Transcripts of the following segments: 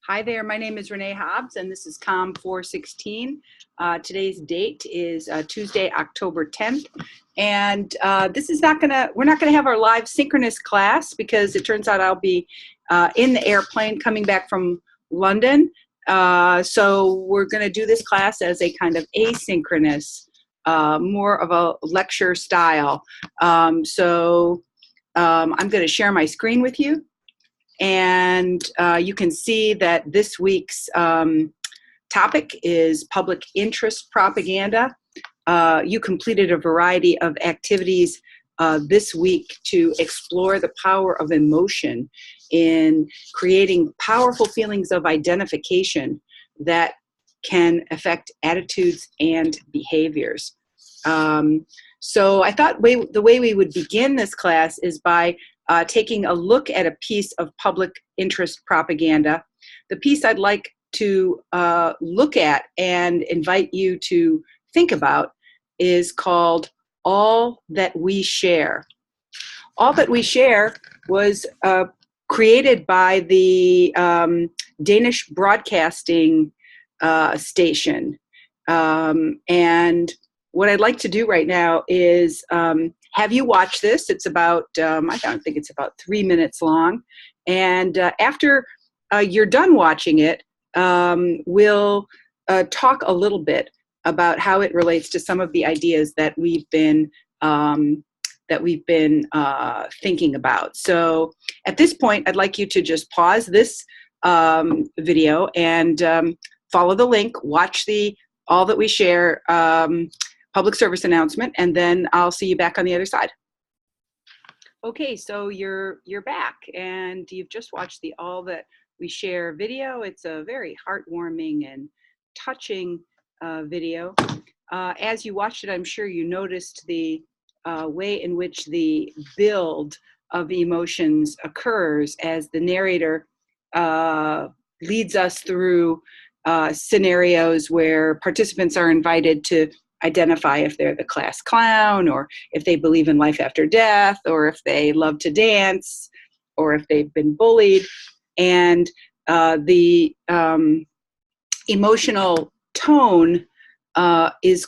Hi there, my name is Renee Hobbs, and this is COM 416. Today's date is Tuesday, October 10th, and we're not gonna have our live synchronous class because it turns out I'll be in the airplane coming back from London. So we're gonna do this class as a kind of asynchronous, more of a lecture style. I'm gonna share my screen with you. And you can see that this week's topic is public interest propaganda. You completed a variety of activities this week to explore the power of emotion in creating powerful feelings of identification that can affect attitudes and behaviors. So I thought the way we would begin this class is by taking a look at a piece of public interest propaganda. The piece I'd like to look at and invite you to think about is called All That We Share. All That We Share was created by the Danish broadcasting station. And what I'd like to do right now is have you watch this. It's about, I don't think it's about 3 minutes long. And after you're done watching it, we'll talk a little bit about how it relates to some of the ideas that we've been thinking about. So at this point, I'd like you to just pause this video and follow the link, watch the All That We Share public service announcement, and then I'll see you back on the other side. Okay, so you're back, and you've just watched the All That We Share video. It's a very heartwarming and touching video. As you watched it, I'm sure you noticed the way in which the build of emotions occurs as the narrator leads us through scenarios where participants are invited to identify if they're the class clown, or if they believe in life after death, or if they love to dance, or if they've been bullied. And the emotional tone is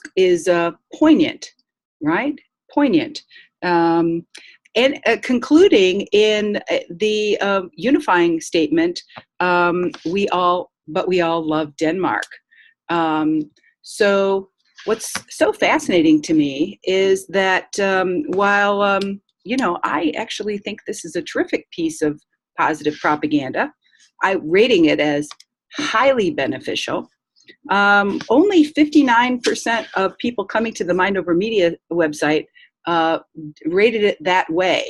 poignant, right? Poignant. And concluding in the unifying statement, we all love Denmark. So what's so fascinating to me is that while, I actually think this is a terrific piece of positive propaganda, rating it as highly beneficial. Only 59% of people coming to the Mind Over Media website rated it that way.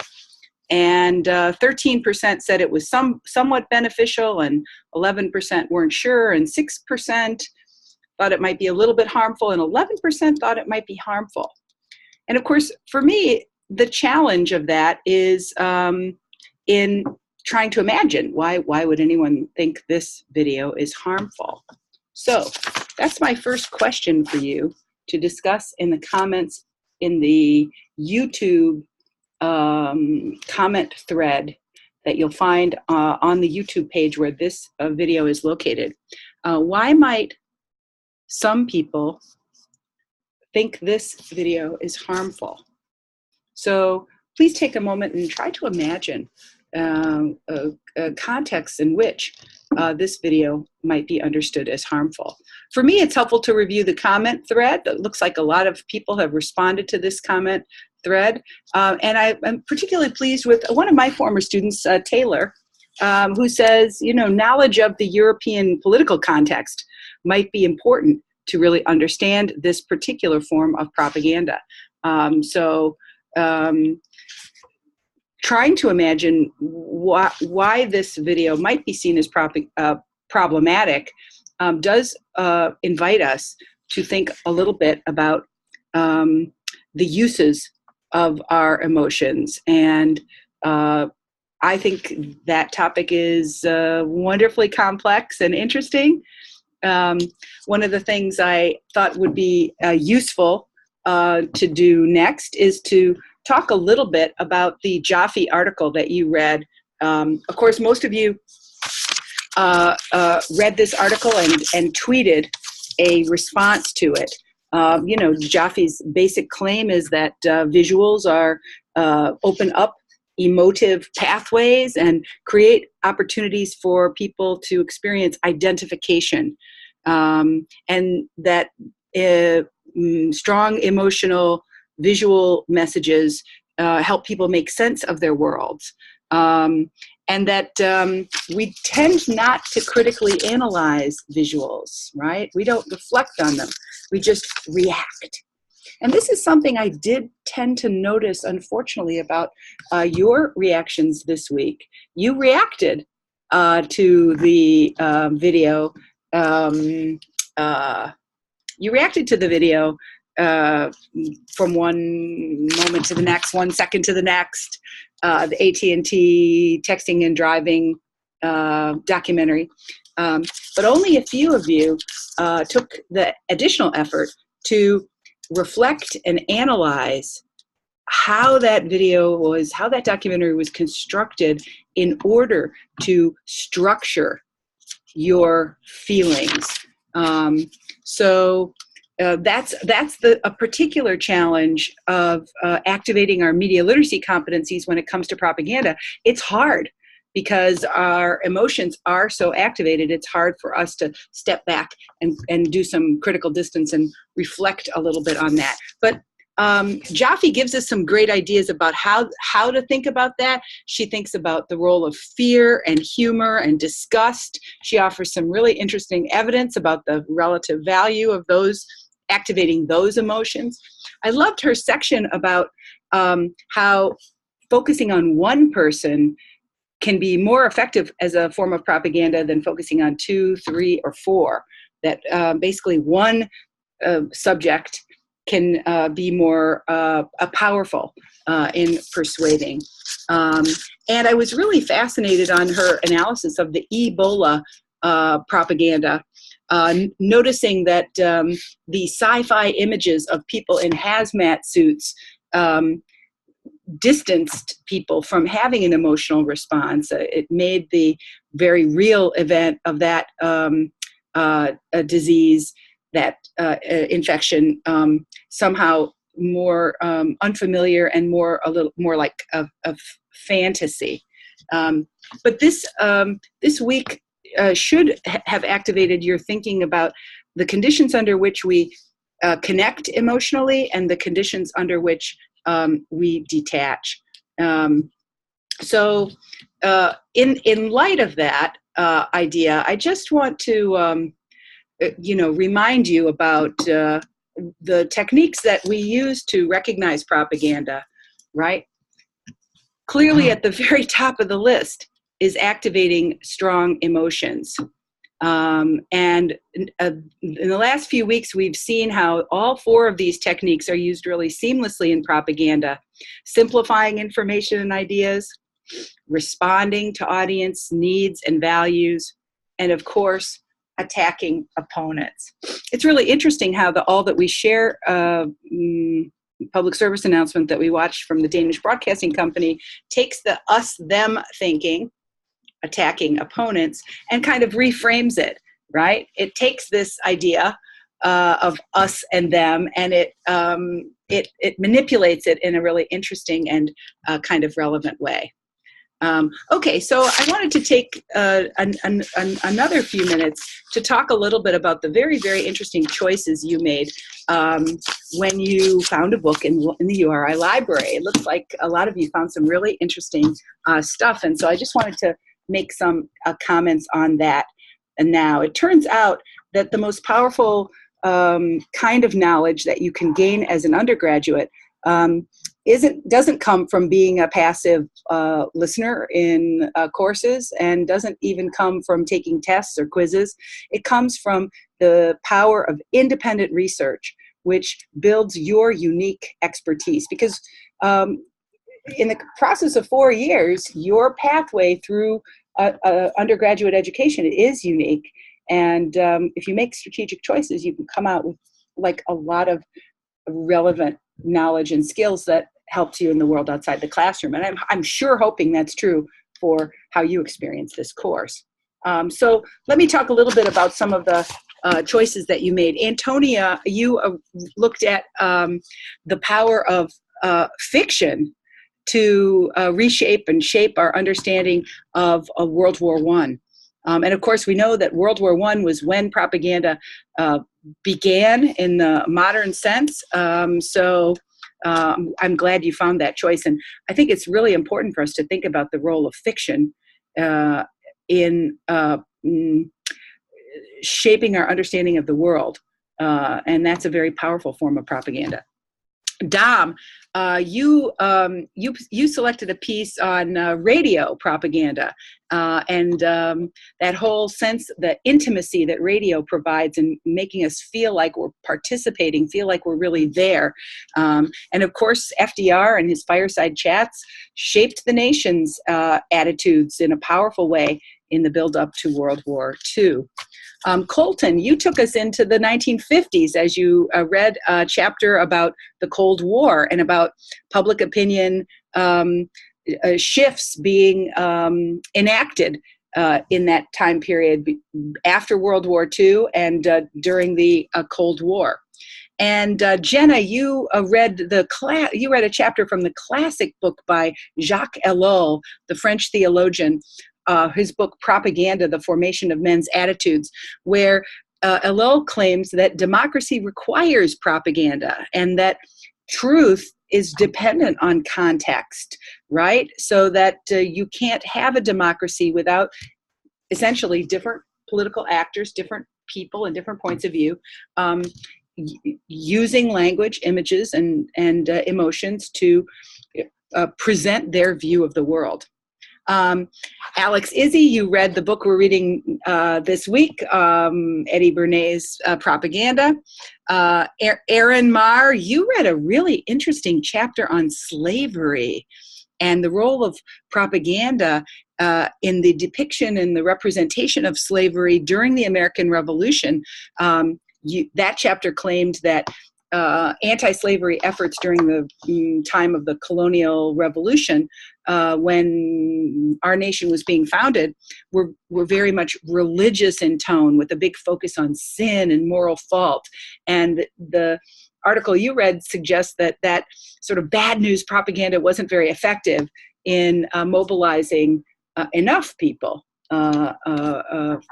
And 13% said it was somewhat beneficial, and 11% weren't sure, and 6% thought it might be a little bit harmful, and 11% thought it might be harmful. And of course, for me, the challenge of that is in trying to imagine why would anyone think this video is harmful. So that's my first question for you to discuss in the comments in the YouTube comment thread that you'll find on the YouTube page where this video is located. Why might some people think this video is harmful? So please take a moment and try to imagine a context in which this video might be understood as harmful. For me, it's helpful to review the comment thread. It looks like a lot of people have responded to this comment thread. And I'm particularly pleased with one of my former students, Taylor, who says, knowledge of the European political context might be important to really understand this particular form of propaganda. Trying to imagine why this video might be seen as problematic does invite us to think a little bit about the uses of our emotions. And I think that topic is wonderfully complex and interesting. One of the things I thought would be useful to do next is to talk a little bit about the Jaffe article that you read. Of course, most of you read this article and tweeted a response to it. Jaffe's basic claim is that visuals are open up emotive pathways and create opportunities for people to experience identification, and that strong emotional visual messages help people make sense of their worlds, and that we tend not to critically analyze visuals, right? We don't reflect on them. We just react. And this is something I did tend to notice, unfortunately, about your reactions this week. You reacted to the video. You reacted to the video from one moment to the next, 1 second to the next, the AT&T texting and driving documentary. But only a few of you took the additional effort to reflect and analyze how that documentary was constructed in order to structure your feelings. That's a particular challenge of activating our media literacy competencies when it comes to propaganda. It's hard because our emotions are so activated. It's hard for us to step back and do some critical distance and reflect a little bit on that. But Jaffe gives us some great ideas about how to think about that. She thinks about the role of fear and humor and disgust. She offers some really interesting evidence about the relative value of those, activating those emotions. I loved her section about how focusing on one person can be more effective as a form of propaganda than focusing on 2, 3, or 4. That basically one subject can be more powerful in persuading. And I was really fascinated on her analysis of the Ebola propaganda, noticing that the sci-fi images of people in hazmat suits distanced people from having an emotional response. It made the very real event of that disease, that infection, somehow more unfamiliar and a little more like a fantasy. But this week should have activated your thinking about the conditions under which we connect emotionally and the conditions under which we detach. So in light of that idea, I just want to remind you about the techniques that we use to recognize propaganda, right? Clearly at the very top of the list is activating strong emotions. And in the last few weeks, we've seen how all 4 of these techniques are used really seamlessly in propaganda: simplifying information and ideas, responding to audience needs and values, and of course, attacking opponents. It's really interesting how All That We Share public service announcement that we watched from the Danish Broadcasting Company takes the us-them thinking, attacking opponents, and kind of reframes it, right? It takes this idea of us and them, and it manipulates it in a really interesting and kind of relevant way. Okay, so I wanted to take another few minutes to talk a little bit about the very, very interesting choices you made when you found a book in the URI library. It looks like a lot of you found some really interesting stuff, and so I just wanted to make some comments on that. And now it turns out that the most powerful kind of knowledge that you can gain as an undergraduate doesn't come from being a passive listener in courses, and doesn't even come from taking tests or quizzes. It comes from the power of independent research, which builds your unique expertise. Because in the process of 4 years, your pathway through undergraduate education is unique. And if you make strategic choices, you can come out with like a lot of relevant knowledge and skills that helps you in the world outside the classroom. And I'm sure hoping that's true for how you experience this course. So let me talk a little bit about some of the choices that you made. Antonia, you looked at the power of fiction to reshape and shape our understanding of World War I. And of course, we know that World War I was when propaganda began in the modern sense. So I'm glad you found that choice. And I think it's really important for us to think about the role of fiction in shaping our understanding of the world. And that's a very powerful form of propaganda. Dom, you selected a piece on radio propaganda and that whole sense, the intimacy that radio provides in making us feel like we're participating, feel like we're really there. And of course, FDR and his fireside chats shaped the nation's attitudes in a powerful way in the build-up to World War II. Colton, you took us into the 1950s as you read a chapter about the Cold War and about public opinion shifts being enacted in that time period after World War II and during the Cold War. And Jenna, you read a chapter from the classic book by Jacques Ellul, the French theologian. His book, Propaganda, The Formation of Men's Attitudes, where Ellul claims that democracy requires propaganda and that truth is dependent on context, right? So that you can't have a democracy without essentially different political actors, different people and different points of view, using language, images, and emotions to present their view of the world. Alex Izzy, you read the book we're reading this week, Eddie Bernay's Propaganda. Aaron Marr, you read a really interesting chapter on slavery and the role of propaganda in the depiction and the representation of slavery during the American Revolution. That chapter claimed that anti-slavery efforts during the time of the colonial revolution, when our nation was being founded, were very much religious in tone, with a big focus on sin and moral fault. And the article you read suggests that sort of bad news propaganda wasn't very effective in mobilizing enough people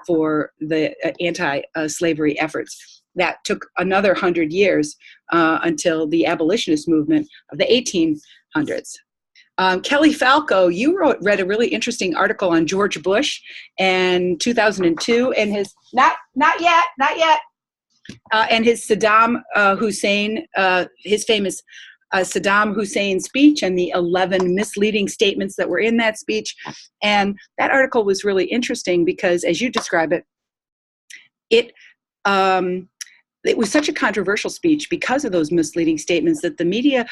for the anti-slavery efforts. That took another 100 years until the abolitionist movement of the 1800s. Kelly Falco, you read a really interesting article on George Bush in 2002 and his, not yet, and his Saddam Hussein, his famous Saddam Hussein speech and the 11 misleading statements that were in that speech. And that article was really interesting because, as you describe it, it was such a controversial speech because of those misleading statements that the media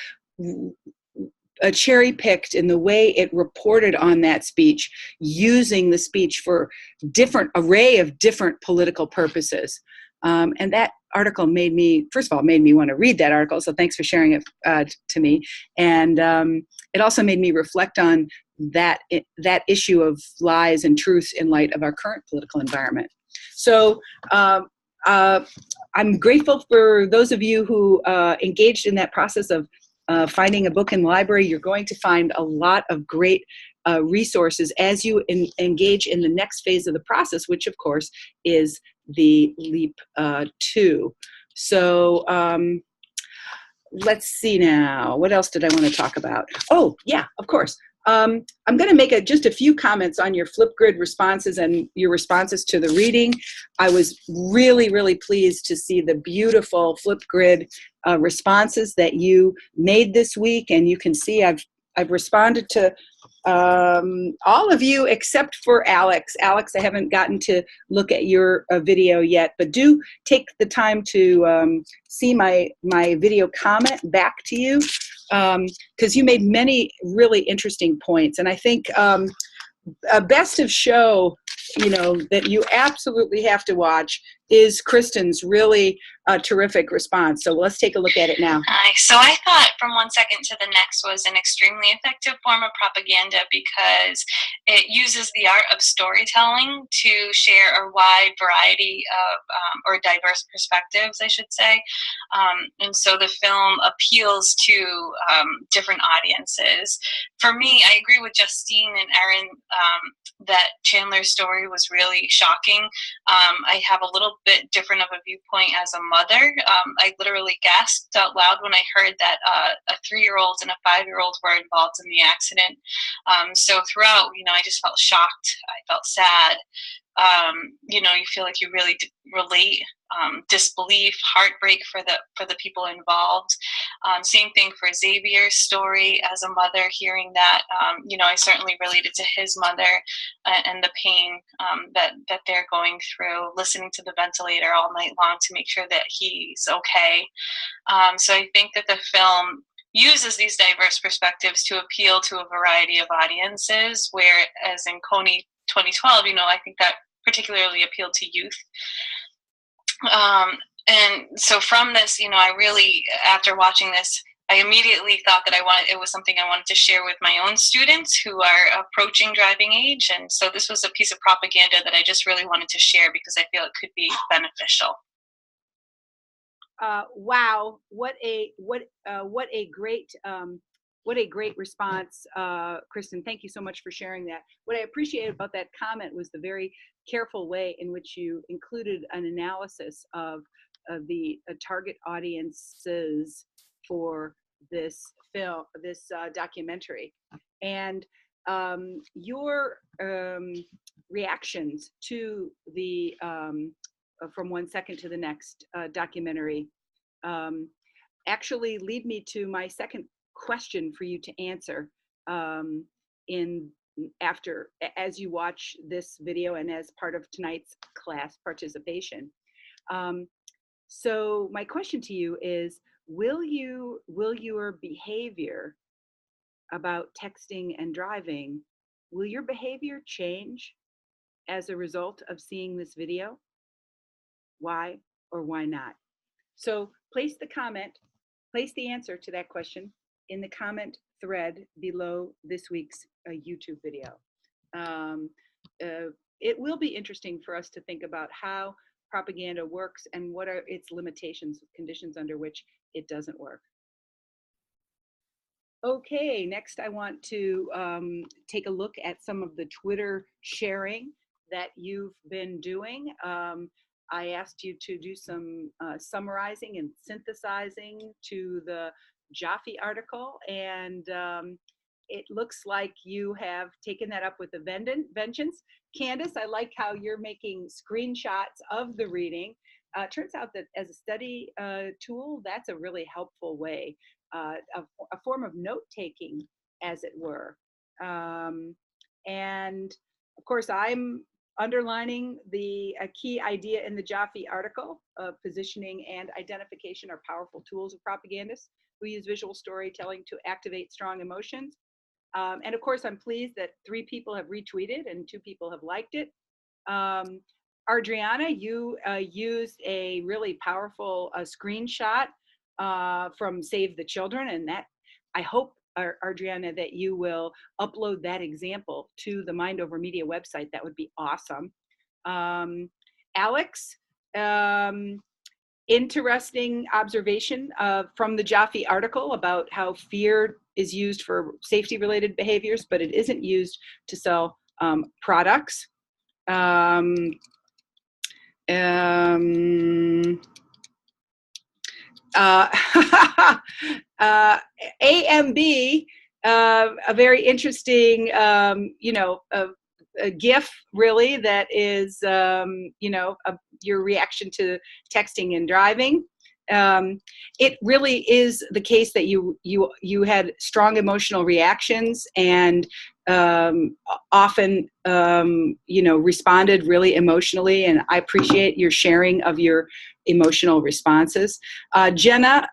cherry-picked in the way it reported on that speech, using the speech for different array of different political purposes. And that article made me want to read that article, so thanks for sharing it to me. And it also made me reflect on that issue of lies and truth in light of our current political environment. So I'm grateful for those of you who engaged in that process of finding a book in the library. You're going to find a lot of great resources as you engage in the next phase of the process, which of course is the LEAP 2. So let's see now. What else did I want to talk about? Oh, yeah, of course. I'm going to make just a few comments on your Flipgrid responses and your responses to the reading. I was really, really pleased to see the beautiful Flipgrid responses that you made this week. And you can see I've responded to all of you except for Alex. Alex, I haven't gotten to look at your video yet, but do take the time to see my video comment back to you, because you made many really interesting points. And I think a best of show, that you absolutely have to watch is Kristen's really a terrific response. So let's take a look at it now. Nice. So I thought From One Second to the Next was an extremely effective form of propaganda because it uses the art of storytelling to share a wide variety of, or diverse perspectives, I should say. And so the film appeals to different audiences. For me, I agree with Justine and Erin that Chandler's story was really shocking. I have a little bit different of a viewpoint as a mother. I literally gasped out loud when I heard that a 3-year-old and a 5-year-old were involved in the accident. So throughout, I just felt shocked. I felt sad. You feel like you really relate, disbelief, heartbreak for the people involved. Same thing for Xavier's story as a mother, hearing that, I certainly related to his mother and the pain that they're going through, listening to the ventilator all night long to make sure that he's okay. So I think that the film uses these diverse perspectives to appeal to a variety of audiences, whereas in Coney 2012, I think that particularly appealed to youth. And so from this, I really, after watching this, I immediately thought that it was something I wanted to share with my own students who are approaching driving age. And so this was a piece of propaganda that I just really wanted to share because I feel it could be beneficial. Wow, what a great response, Kristen. Thank you so much for sharing that. What I appreciated about that comment was the very careful way in which you included an analysis of the target audiences for this film, this documentary, and your reactions to the From One Second to the Next documentary actually lead me to my second question for you to answer as you watch this video and as part of tonight's class participation. So my question to you is, will your behavior about texting and driving, will your behavior change as a result of seeing this video? Why or why not? So place the answer to that question in the comment thread below this week's YouTube video. It will be interesting for us to think about how propaganda works and what are its limitations, conditions under which it doesn't work. Okay, next I want to take a look at some of the Twitter sharing that you've been doing. I asked you to do some summarizing and synthesizing to the Jaffe article, and it looks like you have taken that up with a vengeance. Candace, I like how you're making screenshots of the reading. Turns out that as a study tool, that's a really helpful way, a form of note-taking, as it were. And of course, I'm underlining the key idea in the Jaffe article of positioning and identification are powerful tools of propagandists who use visual storytelling to activate strong emotions. And of course, I'm pleased that 3 people have retweeted and 2 people have liked it. Adriana, you used a really powerful screenshot from Save the Children, and that, I hope, Adriana, that you will upload that example to the Mind Over Media website. That would be awesome. Alex, interesting observation from the Jaffe article about how fear is used for safety-related behaviors, but it isn't used to sell products. AMB, a very interesting, a GIF, really, that is, your reaction to texting and driving. It really is the case that you had strong emotional reactions and often, responded really emotionally, and I appreciate your sharing of your emotional responses. Jenna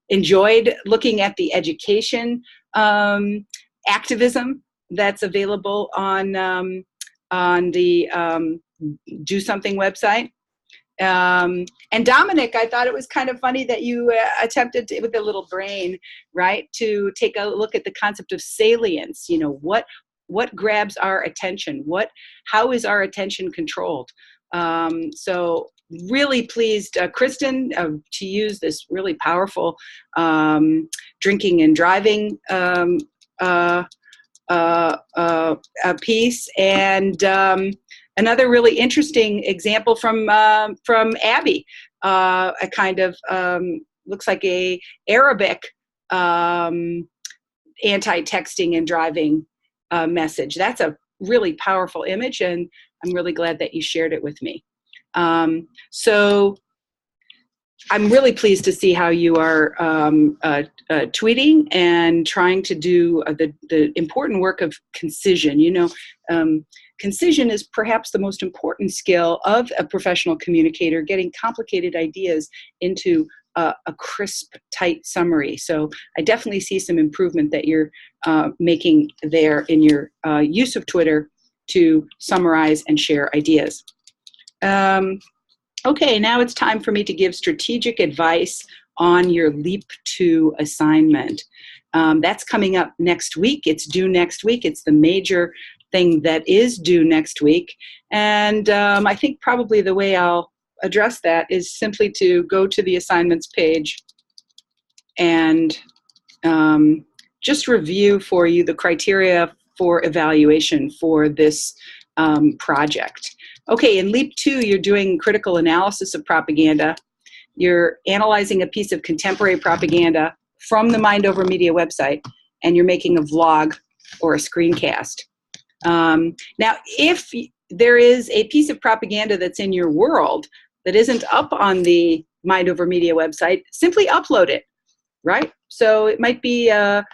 enjoyed looking at the education activism that's available on the Do Something website. And Dominic, I thought it was kind of funny that you attempted to, with a little brain, right, to take a look at the concept of salience. You know, what grabs our attention? How is our attention controlled? So really pleased, Kristen, to use this really powerful drinking and driving piece, and another really interesting example from Abby, a kind of looks like a Arabic anti-texting and driving message. That's a really powerful image, and I'm really glad that you shared it with me. So I'm really pleased to see how you are tweeting and trying to do the important work of concision. You know, concision is perhaps the most important skill of a professional communicator, getting complicated ideas into a crisp, tight summary. So I definitely see some improvement that you're making there in your use of Twitter to summarize and share ideas. Okay, now it's time for me to give strategic advice on your Leap 2 assignment. That's coming up next week. It's due next week. It's the major thing that is due next week. And I think probably the way I'll address that is simply to go to the assignments page and just review for you the criteria for evaluation for this project. Okay, in Leap 2, you're doing critical analysis of propaganda. You're analyzing a piece of contemporary propaganda from the Mind Over Media website, and you're making a vlog or a screencast. Now, if there is a piece of propaganda that's in your world that isn't up on the Mind Over Media website, simply upload it, right? So it might be a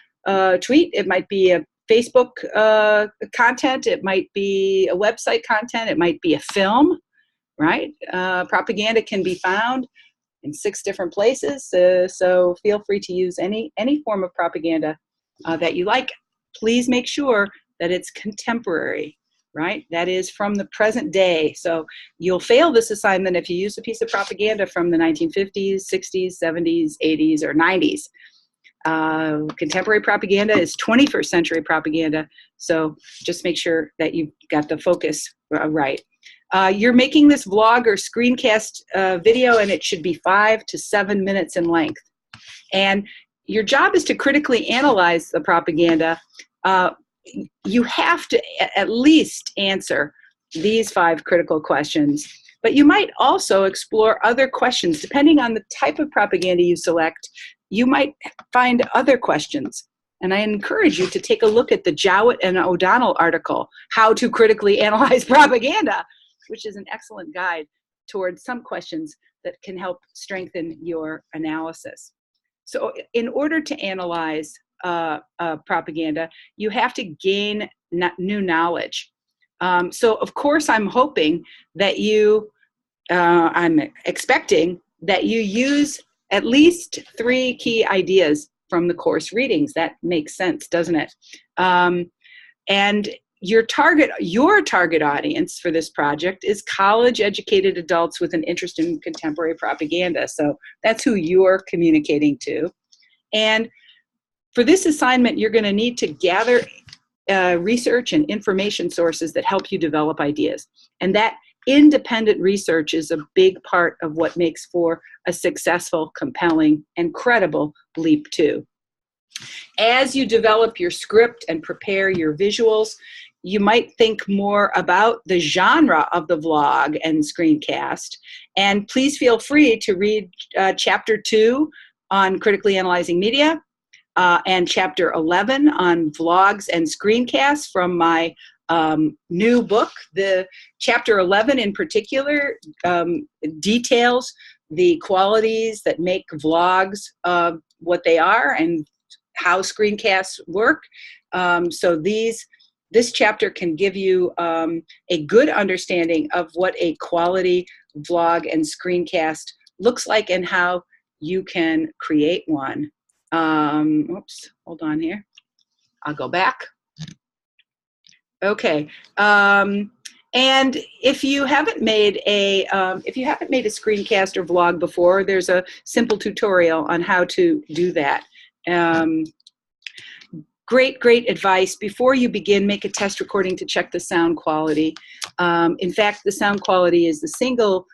tweet, it might be a Facebook content, it might be a website content, it might be a film, right? Propaganda can be found in 6 different places, so feel free to use any form of propaganda that you like. Please make sure that it's contemporary, right? That is from the present day. So you'll fail this assignment if you use a piece of propaganda from the 1950s, 60s, 70s, 80s, or 90s. Contemporary propaganda is 21st century propaganda, so just make sure that you've got the focus right. You're making this vlog or screencast video, and it should be 5 to 7 minutes in length. And your job is to critically analyze the propaganda. You have to at least answer these 5 critical questions, but you might also explore other questions. Depending on the type of propaganda you select, you might find other questions. And I encourage you to take a look at the Jowett and O'Donnell article, How to Critically Analyze Propaganda, which is an excellent guide towards some questions that can help strengthen your analysis. So in order to analyze propaganda, you have to gain new knowledge. So of course, I'm hoping that I'm expecting that you use at least 3 key ideas from the course readings. That makes sense, doesn't it? And your target audience for this project is college-educated adults with an interest in contemporary propaganda. So that's who you're communicating to. And for this assignment, you're going to need to gather research and information sources that help you develop ideas. And that independent research is a big part of what makes for a successful, compelling, and credible Leap 2. As you develop your script and prepare your visuals, you might think more about the genre of the vlog and screencast. And please feel free to read Chapter 2 on critically analyzing media and Chapter 11 on vlogs and screencasts from my new book. The Chapter 11 in particular details the qualities that make vlogs what they are and how screencasts work. So this chapter can give you a good understanding of what a quality vlog and screencast looks like and how you can create one. Oops, hold on here. I'll go back. Okay. And if you haven't made a screencast or vlog before, there's a simple tutorial on how to do that. Great advice. Before you begin, make a test recording to check the sound quality. In fact, the sound quality is the single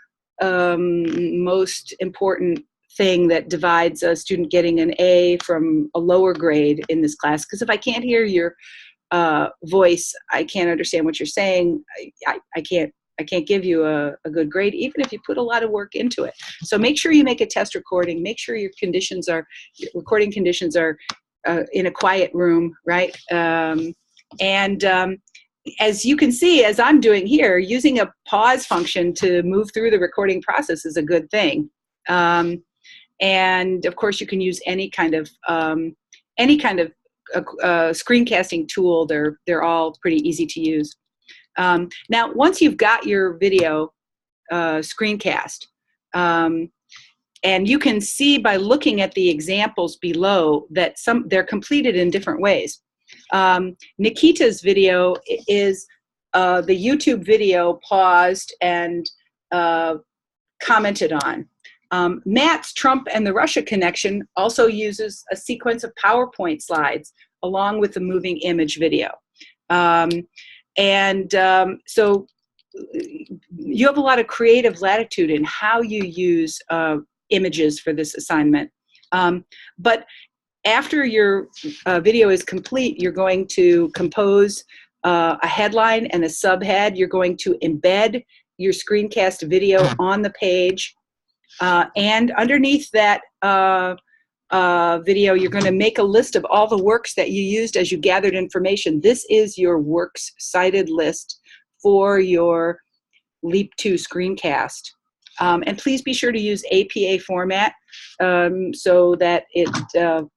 most important thing that divides a student getting an A from a lower grade in this class. Because if I can't hear your voice, I can't understand what you're saying. I can't give you a good grade, even if you put a lot of work into it. So make sure you make a test recording. Make sure your recording conditions are in a quiet room, right? As you can see, as I'm doing here, using a pause function to move through the recording process is a good thing. And of course, you can use any kind of screencasting tool. They're all pretty easy to use. Now, once you've got your video screencast, and you can see by looking at the examples below that they're completed in different ways. Nikita's video is the YouTube video paused and commented on. Matt's Trump and the Russia connection also uses a sequence of PowerPoint slides along with the moving image video. So you have a lot of creative latitude in how you use images for this assignment. But after your video is complete, you're going to compose a headline and a subhead. You're going to embed your screencast video on the page. And underneath that video, you're going to make a list of all the works that you used as you gathered information. This is your works cited list for your LEAP 2 screencast. And please be sure to use APA format so that it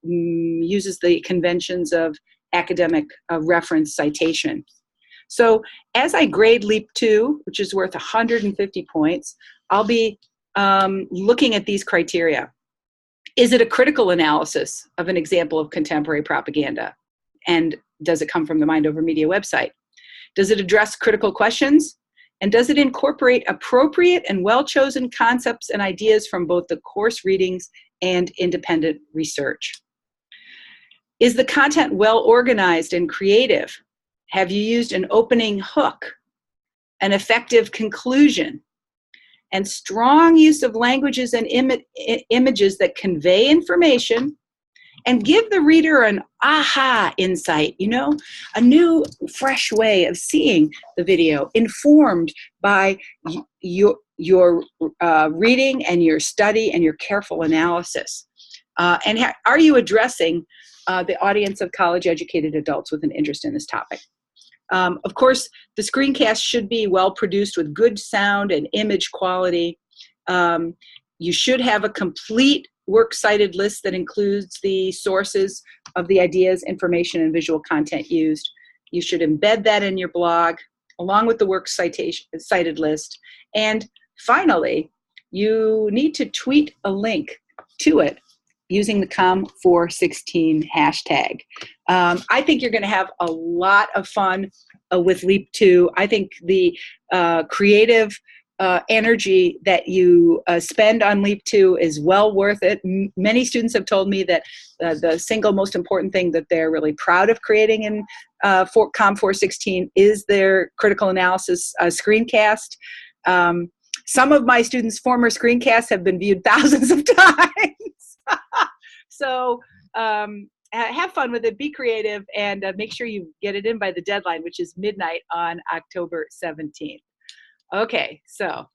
uses the conventions of academic reference citation. So as I grade LEAP 2, which is worth 150 points, I'll be looking at these criteria. Is it a critical analysis of an example of contemporary propaganda? And does it come from the Mind Over Media website? Does it address critical questions? And does it incorporate appropriate and well-chosen concepts and ideas from both the course readings and independent research? Is the content well organized and creative? Have you used an opening hook, an effective conclusion, and strong use of languages and images that convey information and give the reader an aha insight, a new, fresh way of seeing the video, informed by your reading and your study and your careful analysis? And are you addressing the audience of college-educated adults with an interest in this topic? Of course, the screencast should be well produced with good sound and image quality. You should have a complete works cited list that includes the sources of the ideas, information, and visual content used. You should embed that in your blog along with the works cited list. And finally, you need to tweet a link to it using the COM416 hashtag. I think you're going to have a lot of fun with LEAP 2. I think the creative energy that you spend on LEAP 2 is well worth it. Many students have told me that the single most important thing that they're really proud of creating in COM416 is their critical analysis screencast. Some of my students' former screencasts have been viewed thousands of times. So have fun with it, be creative, and make sure you get it in by the deadline, which is midnight on October 17th. Okay, so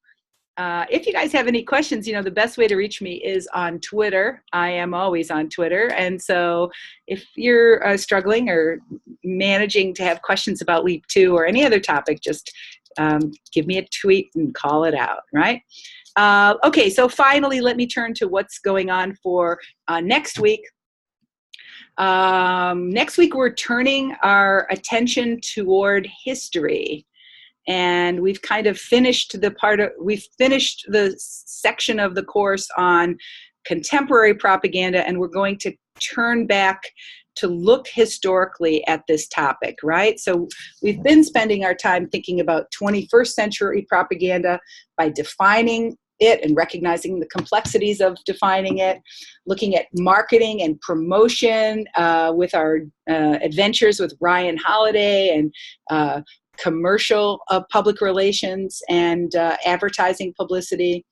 if you guys have any questions, the best way to reach me is on Twitter. I am always on Twitter. And so if you're struggling or managing to have questions about LEAP 2 or any other topic, just give me a tweet and call it out, right? Okay, so finally, let me turn to what's going on for next week. Next week, we're turning our attention toward history. And we've kind of finished we've finished the section of the course on contemporary propaganda, and we're going to turn back to look historically at this topic, right? So we've been spending our time thinking about 21st century propaganda by defining it and recognizing the complexities of defining it, looking at marketing and promotion with our adventures with Ryan Holiday and commercial public relations and advertising publicity.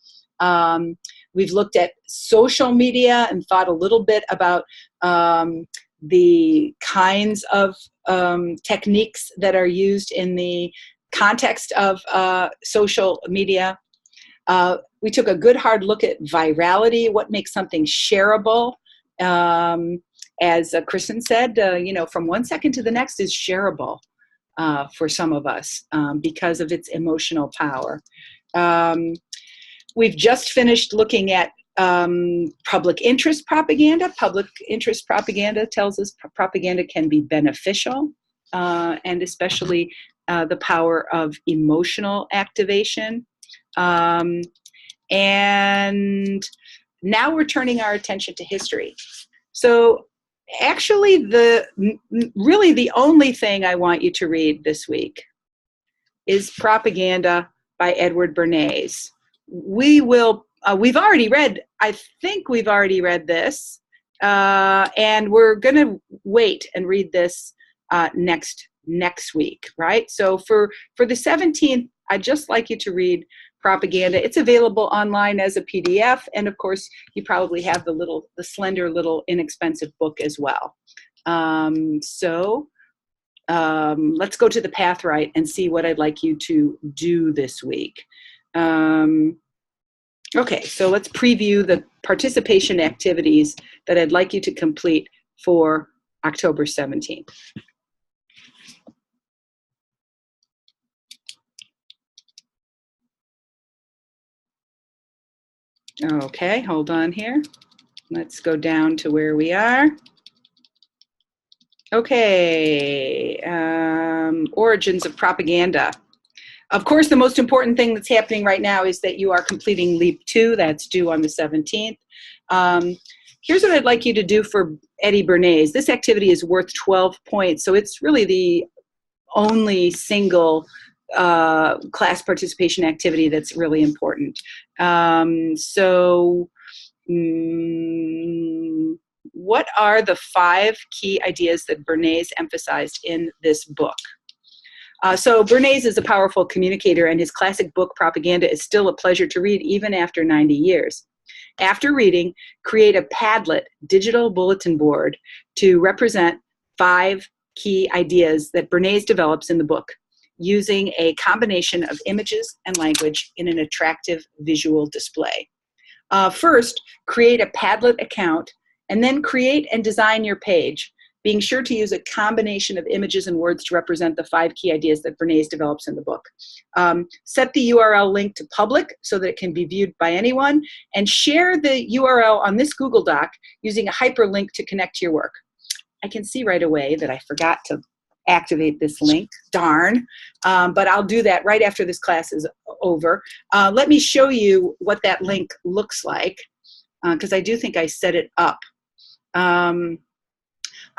We've looked at social media and thought a little bit about the kinds of techniques that are used in the context of social media. We took a good hard look at virality, what makes something shareable. As Kristen said, from 1 second to the next is shareable for some of us because of its emotional power. We've just finished looking at public interest propaganda. Public interest propaganda tells us propaganda can be beneficial, and especially the power of emotional activation. And now we're turning our attention to history. So actually, really the only thing I want you to read this week is Propaganda by Edward Bernays. We've already read, I think we've already read this, and we're going to wait and read this next week, right? So for the 17th, I'd just like you to read Propaganda. It's available online as a PDF, and of course, you probably have the slender little inexpensive book as well. Let's go to the path right and see what I'd like you to do this week. Okay, so let's preview the participation activities that I'd like you to complete for October 17th. Okay, hold on here. Let's go down to where we are. Okay, origins of propaganda. Of course, the most important thing that's happening right now is that you are completing Leap 2. That's due on the 17th. Here's what I'd like you to do for Eddie Bernays. This activity is worth 12 points, so it's really the only single class participation activity that's really important. What are the 5 key ideas that Bernays emphasized in this book? So Bernays is a powerful communicator, and his classic book, Propaganda, is still a pleasure to read even after 90 years. After reading, create a Padlet digital bulletin board to represent 5 key ideas that Bernays develops in the book, using a combination of images and language in an attractive visual display. First, create a Padlet account, and then create and design your page, being sure to use a combination of images and words to represent the 5 key ideas that Bernays develops in the book. Set the URL link to public so that it can be viewed by anyone, and share the URL on this Google Doc using a hyperlink to connect to your work. I can see right away that I forgot to activate this link, darn, but I'll do that right after this class is over. Let me show you what that link looks like, because I do think I set it up.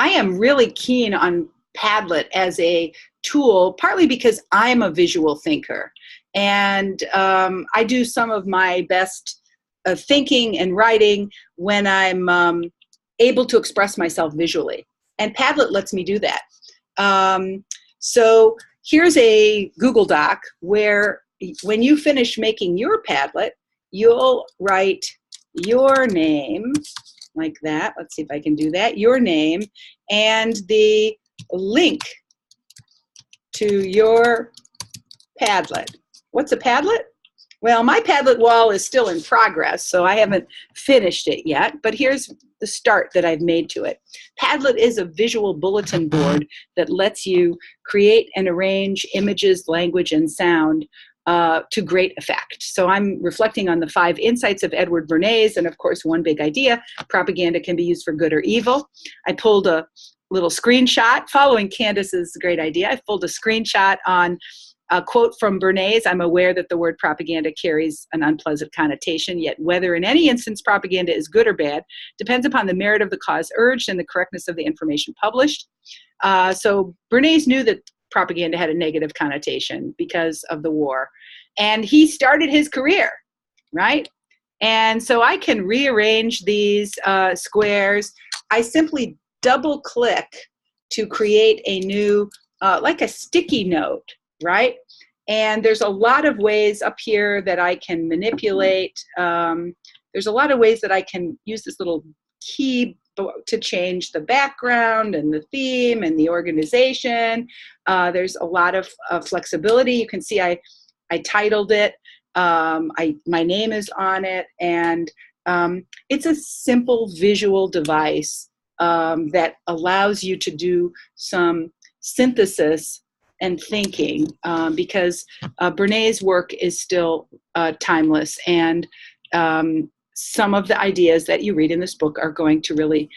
I am really keen on Padlet as a tool, partly because I'm a visual thinker, and I do some of my best thinking and writing when I'm able to express myself visually, and Padlet lets me do that. So here's a Google Doc where when you finish making your Padlet, you'll write your name, like that. Let's see if I can do that. Your name and the link to your Padlet. What's a Padlet? Well, my Padlet wall is still in progress, so I haven't finished it yet, but here's the start that I've made to it. Padlet is a visual bulletin board that lets you create and arrange images, language, and sound to great effect. So I'm reflecting on the 5 insights of Edward Bernays, and of course, one big idea: propaganda can be used for good or evil. I pulled a little screenshot following Candace's great idea. I pulled a screenshot on A quote from Bernays: "I'm aware that the word propaganda carries an unpleasant connotation, yet whether in any instance propaganda is good or bad depends upon the merit of the cause urged and the correctness of the information published." So Bernays knew that propaganda had a negative connotation because of the war. And he started his career, right? And so I can rearrange these squares. I simply double click to create a new, like a sticky note, right? And there's a lot of ways up here that I can manipulate. There's a lot of ways that I can use this little key to change the background and the theme and the organization. There's a lot of flexibility. You can see I titled it. My name is on it, and it's a simple visual device that allows you to do some synthesis and thinking, because Bernays' work is still timeless, and some of the ideas that you read in this book are going to really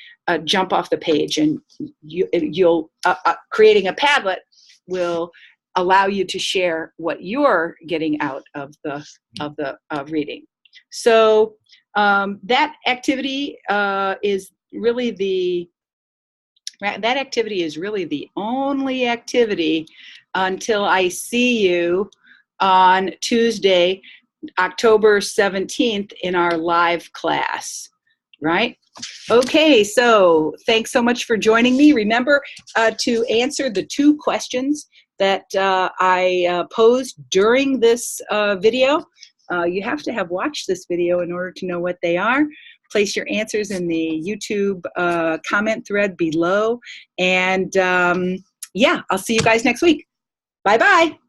jump off the page, and you'll creating a Padlet will allow you to share what you're getting out of the reading. So that activity is really the only activity until I see you on Tuesday, October 17th in our live class, right? Okay, so thanks so much for joining me. Remember to answer the 2 questions that I posed during this video. You have to have watched this video in order to know what they are. Place your answers in the YouTube comment thread below. And yeah, I'll see you guys next week. Bye-bye.